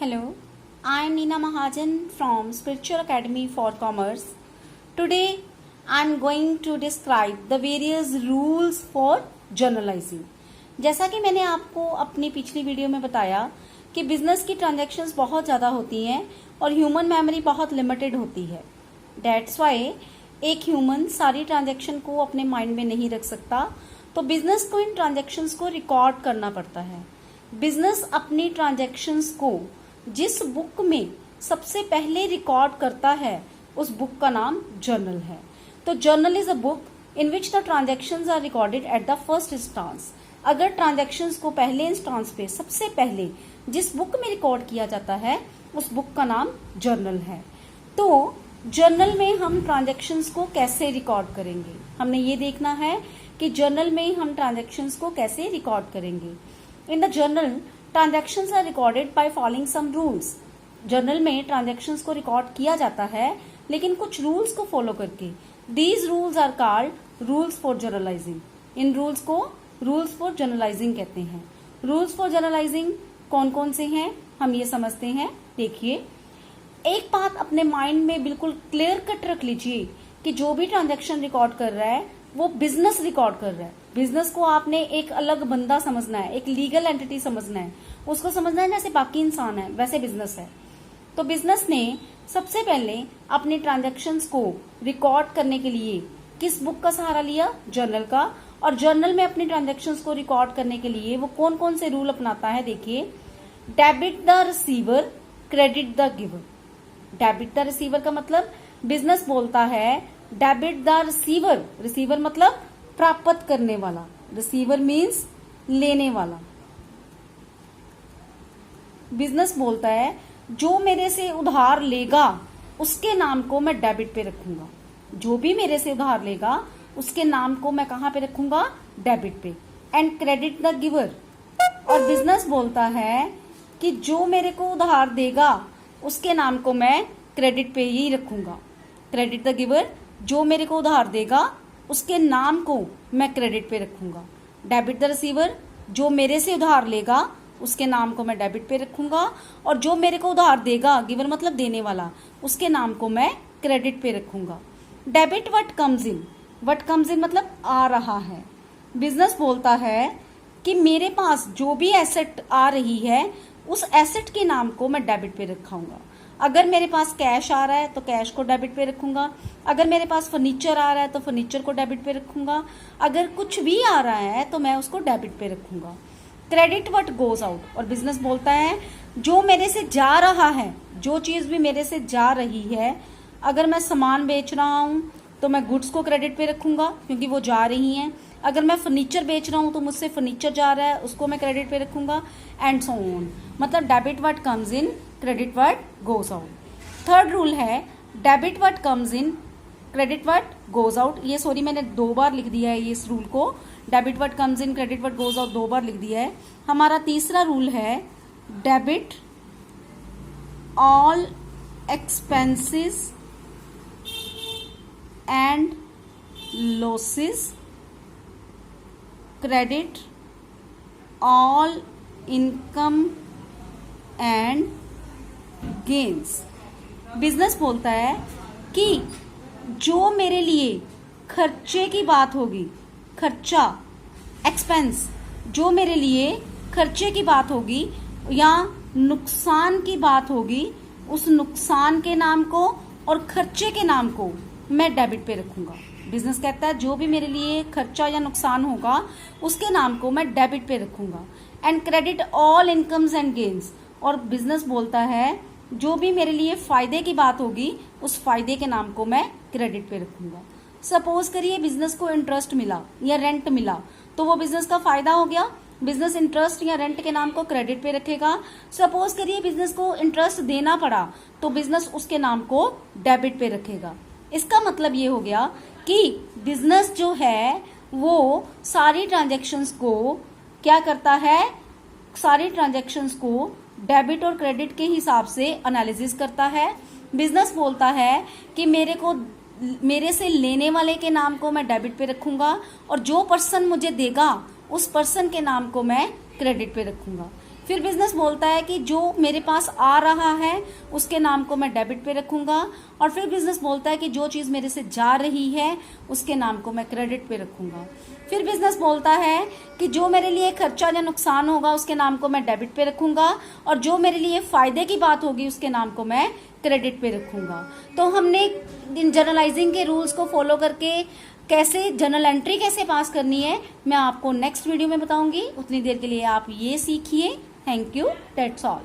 Hello, I am Neena Mahajan from Spiritual Academy for Commerce. Today I am going to describe the various rules for journalizing. जैसा कि मैंने आपको अपनी पिछली video में बताया कि बिजनेस की ट्रांजैक्शंस बहुत ज़्यादा होती हैं और ह्यूमन मेमोरी बहुत लिमिटेड होती है. That's why एक ह्यूमन सारी ट्रांजैक्शन को अपने माइंड में नहीं रख सकता, तो बिजनेस को इन ट्रांजैक्शंस को रिकॉर्ड करना पड़ता है. बिजनेस अपनी ट्रांजैक्शंस को जिस बुक में सबसे पहले रिकॉर्ड करता है उस बुक का नाम जर्नल है. तो journal is a book in which the transactions are recorded at the first instance. अगर ट्रांजैक्शंस को पहले इंस्टांस पे सबसे पहले जिस बुक में रिकॉर्ड किया जाता है उस बुक का नाम जर्नल है. तो जर्नल में हम ट्रांजैक्शंस को कैसे रिकॉर्ड करेंगे, हमने ये देखना है कि जर्नल में हम ट्रांजैक्शंस को कैसे रिकॉर्ड करेंगे. In the journal transactions are recorded by following some rules. Journal में ट्रांजैक्शंस को रिकॉर्ड किया जाता है लेकिन कुछ रूल्स को फॉलो करके. These rules are called rules for journalising. इन रूल्स को रूल्स फॉर जर्नलाइजिंग कहते हैं. रूल्स फॉर जर्नलाइजिंग कौन कौन से हैं हम ये समझते हैं. देखिए, एक बात अपने माइंड में बिल्कुल क्लियर कट रख लीजिए कि जो भी ट्रांजैक्शन रिकॉर्ड कर रहा है वो बिजनेस रिकॉर्ड कर रहा है. बिजनेस को आपने एक अलग बंदा समझना है, एक लीगल एंटिटी समझना है, उसको समझना है जैसे बाकी इंसान है वैसे बिजनेस है. तो बिजनेस ने सबसे पहले अपने ट्रांजैक्शंस को रिकॉर्ड करने के लिए किस बुक का सहारा लिया, जर्नल का. और जर्नल में अपने ट्रांजैक्शंस को रिकॉर्ड करने के लिए वो कौन कौन से रूल अपनाता है. देखिए, debit the receiver, credit the giver. Debit the receiver का मतलब बिजनेस बोलता है डेबिट द रिसीवर. रिसीवर मतलब प्राप्त करने वाला. रिसीवर मीन्स लेने वाला. बिजनेस बोलता है जो मेरे से उधार लेगा उसके नाम को मैं डेबिट पे रखूंगा. जो भी मेरे से उधार लेगा उसके नाम को मैं कहां पे रखूंगा, डेबिट पे. And credit the giver. और बिजनेस बोलता है कि जो मेरे को उधार देगा उसके नाम को मैं क्रेडिट पे ही रखूंगा. क्रेडिट द गिवर, जो मेरे को उधार देगा उसके नाम को मैं क्रेडिट पे रखूंगा. डेबिट द रिसीवर, जो मेरे से उधार लेगा उसके नाम को मैं डेबिट पे रखूंगा. और जो मेरे को उधार देगा, गिवर मतलब देने वाला, उसके नाम को मैं क्रेडिट पे रखूंगा. Debit what comes in. What comes इन मतलब आ रहा है. बिजनेस बोलता है कि मेरे पास जो भी एसेट आ रही है उस एसेट के नाम को मैं डेबिट पे रखाऊंगा. अगर मेरे पास कैश आ रहा है तो कैश को डेबिट पे रखूंगा. अगर मेरे पास फर्नीचर आ रहा है तो फर्नीचर को डेबिट पे रखूंगा. अगर कुछ भी आ रहा है तो मैं उसको डेबिट पे रखूंगा. Credit what goes out. और बिजनेस बोलता है जो मेरे से जा रहा है, जो चीज भी मेरे से जा रही है, अगर मैं सामान बेच रहा हूं तो मैं गुड्स को क्रेडिट पे रखूंगा क्योंकि वो जा रही हैं. अगर मैं फर्नीचर बेच रहा हूं तो मुझसे फर्नीचर जा रहा है, उसको मैं क्रेडिट पे रखूंगा. And so on. मतलब debit what comes in, credit what goes out. Third rule है debit what comes in, credit what goes out. ये सॉरी मैंने 2 बार लिख दिया है ये इस रूल को. Debit what comes in, credit what goes out 2 बार लिख दिया है. हमारा तीसरा रूल है debit all expenses and losses, credit all income and gains. Business बोलता है कि जो मेरे लिए खर्चे की बात होगी, खर्चा, एक्सपेंस, जो मेरे लिए खर्चे की बात होगी या नुकसान की बात होगी, उस नुकसान के नाम को और खर्चे के नाम को मैं डेबिट पे रखूंगा. बिजनेस कहता है जो भी मेरे लिए खर्चा या नुकसान होगा उसके नाम को मैं डेबिट पे रखूंगा. And credit all incomes and gains. और बिजनेस बोलता है जो भी मेरे लिए फायदे की बात होगी उस फायदे के नाम को मैं क्रेडिट पे रखूंगा. सपोज करिए बिजनेस को इंटरेस्ट मिला या रेंट मिला तो वो बिजनेस का फायदा हो गया. बिजनेस इंटरेस्ट या रेंट के नाम को क्रेडिट पे रखेगा. सपोज करिए बिजनेस को इंटरेस्ट देना पड़ा तो बिजनेस उसके नाम को डेबिट पे रखेगा. इसका मतलब ये हो गया कि बिजनेस जो है वो सारी ट्रांजैक्शंस को क्या करता है, सारी ट्रांजैक्शंस को डेबिट और क्रेडिट के हिसाब से एनालिसिस करता है. बिजनेस बोलता है कि मेरे से लेने वाले के नाम को मैं डेबिट पे रखूंगा और जो पर्सन मुझे देगा उस पर्सन के नाम को मैं क्रेडिट पे रखूंगा. फिर बिजनेस बोलता है कि जो मेरे पास आ रहा है उसके नाम को मैं डेबिट पे रखूंगा, और फिर बिजनेस बोलता है कि जो चीज़ मेरे से जा रही है उसके नाम को मैं क्रेडिट पे रखूंगा। फिर बिजनेस बोलता है कि जो मेरे लिए खर्चा या नुकसान होगा उसके नाम को मैं डेबिट पे रखूंगा, और जो मेरे लिए फायदे की बात होगी उसके नाम को मैं क्रेडिट पे रखूंगा। तो हमने इन जर्नलाइजिंग के रूल्स को फॉलो करके कैसे जर्नल एंट्री कैसे पास करनी है मैं आपको नेक्स्ट वीडियो में बताऊंगी। उतनी देर के लिए आप ये सीखिए। Thank you, that's all.